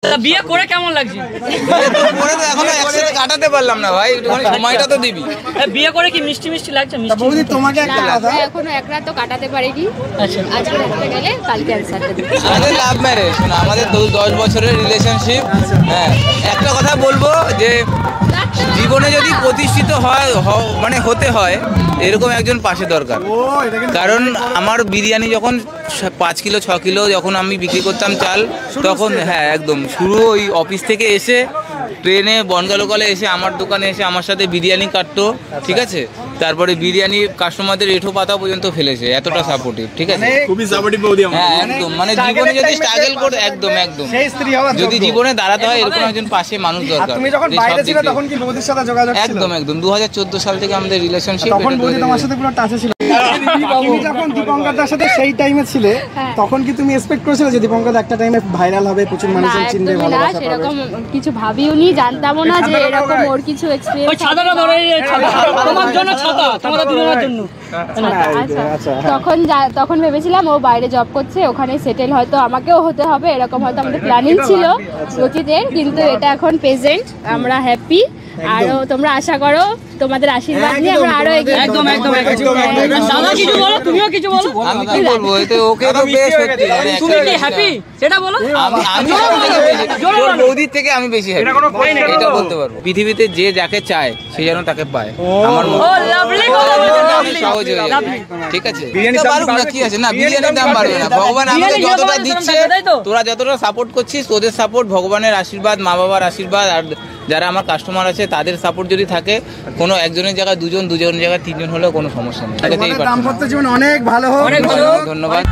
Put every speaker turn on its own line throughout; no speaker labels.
বিয়ে করে কেমন লাগছে?
এখনো একসাথে কাটাতে পারলাম না ভাই, একটুখানি সময়টা তো দিবি।
বিয়ে করে কি মিষ্টি মিষ্টি লাগছে?
বৌদি তোমাকে একটা কথা,
এখনো এক রাত তো কাটাতে পারিনি।
আচ্ছা,
আজকে রাতে গেলে কালকে অ্যানসারটা দেব।
আমাদের লাভ ম্যারেজ, আমাদের 10 বছরের রিলেশনশিপ। হ্যাঁ, একটা কথা বলবো যে জীবনে যদি প্রতিষ্ঠিত মানে হতে হয় এরকম একজন পাশে দরকার। কারণ আমার বিরিয়ানি যখন 5 কিলো 6 কিলো যখন আমি বিক্রি করতাম চাল, তখন হ্যাঁ একদম শুরু ওই অফিস থেকে এসে ট্রেনে বনগা লোকালে এসে আমার দোকানে এসে আমার সাথে বিরিয়ানি কাটতো, ঠিক আছে। তারপরে বিরিয়ানি কাস্টমারদের এঁঠো পাতা পর্যন্ত ফেলেছে, এতটা সাপোর্টিভ, ঠিক আছে।
খুবই সাপোর্টিভ বৌদি আমার।
হ্যাঁ একদম, মানে জীবনে যদি স্ট্রাগল করে একদম
সেই স্ত্রী হওয়ার
যদি জীবনে দাঁড়াতে হয় এরকম একজন পাশে মানুষ দরকার।
তুমি যখন বাইরে ছিলে তখন কি বৌদির সাথে যোগাযোগ ছিল?
একদম 2014 সাল থেকে আমাদের রিলেশনশিপ।
তখন বৌদি তোমার সাথে পুরো টাচে ছিল। তুমি যখন দীপঙ্করদার সাথে সেই টাইমে ছিলে, তখন কি তুমি এক্সপেক্ট করেছিলে যে দীপঙ্কর একটা টাইমে ভাইরাল হবে, প্রচুর মানুষ চিনবে, ভালোবাসা পাবে?
এরকম কিছু ভাবিও নি, জানতামও না যে এরকম ওর কিছু এক্সপেরিয়েন্স।
ওই ছাতাটা ধরে তোমার জন্য ছাতা, তোমাদের দুজনের জন্য।
আচ্ছা, তখন ভেবেছিলাম ও বাইরে জব করছে, ওখানে সেটেল, হয়তো আমাকেও হতে হবে, এরকম হয়তো আমাদের প্ল্যানিং ছিল রচিতের। কিন্তু এটা এখন প্রেজেন্ট, আমরা হ্যাপি। আরো তোমরা আশা করো, তোমাদের আশীর্বাদ নিয়ে আমরা আরো এগিয়ে যাব।
একদম দাদা কিছু বলো, তুমিও কিছু বলো।
আমি কি বলবো, এতে ওকে তো বেশ সত্যি মানে
তুমি কি হ্যাপি সেটা বলো।
আমি বৌদির থেকে আমি বেশি হ্যাপি, এটা বলতে পারবো। পৃথিবীতে যে যাকে চায় সে যেন তাকে পায়, আমার মনে
ও লাভলি কথা বলছো, লাভলি
সহজ হয়ে যাবে, ঠিক আছে। বাড়ুক না, কি আছে না, বিরিয়ানির দাম বাড়বে না। ভগবান আমাদের যতটা দিচ্ছে, তোরা যতটা সাপোর্ট করছিস, তোদের সাপোর্ট, ভগবানের আশীর্বাদ, মা বাবার আশীর্বাদ, আর যারা আমার কাস্টমার আছে তাদের সাপোর্ট যদি থাকে, কোনো একজনের জায়গায় দুজনের জায়গায় 3 জন হলেও কোনো সমস্যা নেই।
দাম্পত্য জীবন অনেক ভালো হোক।
ধন্যবাদ।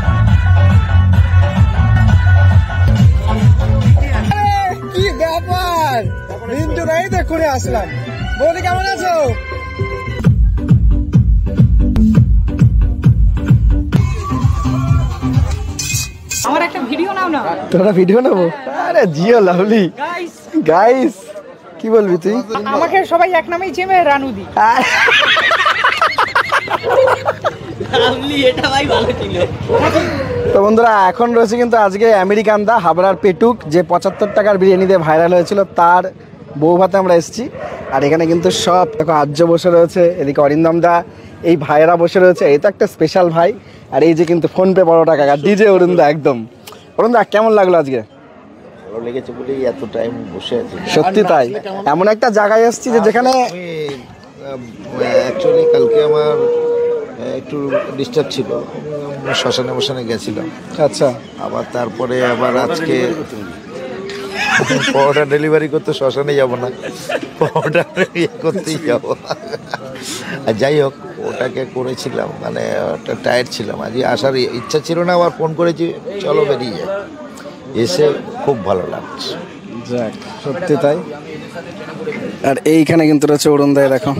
কি ব্যাপার, বিন্দু নাই দেখে আসলাম। বৌদি কেমন আছো?
আমার একটা ভিডিও নাও না।
তোরা ভিডিও নেবো? আরে জিও লাভলি গাইস, কি বলবি তুই?
আমাকে সবাই এক নামেই চেনে, রানুদি। এটা ভাই ভালো ছিল।
তো বন্ধুরা, এখন রয়েছে কিন্তু আজকে আমেরিকান দা হাবড়ার পেটুক, যে 75 টাকার বিরিয়ানি দিয়ে ভাইরাল হয়েছিল, তার বউ ভাতে আমরা এসেছি। আর এখানে কিন্তু সব দেখো, আর্য বসে রয়েছে, এদিকে অরিন্দম দা, এই ভাইয়েরা বসে রয়েছে। এই তো একটা স্পেশাল ভাই। আর এই যে কিন্তু ফোনপে বড় টাকা ডিজে অরুণ দা। একদম অরুণ দা, কেমন লাগলো আজকে?
ভালো লেগেছে বলেই এত টাইম বসে আছি।
সত্যি তাই, এমন একটা জায়গায় এসেছি যে যেখানে
অ্যাকচুয়ালি কালকে আমার একটু ডিস্টার্ব ছিল, শ্মশানে গেছিলাম।
আচ্ছা,
আবার তারপরে আজকে পরোটা ডেলিভারি করতে শ্মশানে যাব না, পরোটা করতেই যাব। আর যাই হোক, ওটাকে করেছিলাম, মানে টায়ার্ড ছিলাম, আজকে আসার ইচ্ছা ছিল না। আবার ফোন করেছি, চলো বেরিয়ে যায়। এসে খুব ভালো লাগছে,
সত্যি তাই। আর এইখানে কিন্তু রয়েছে অরুণ দা, দেখো।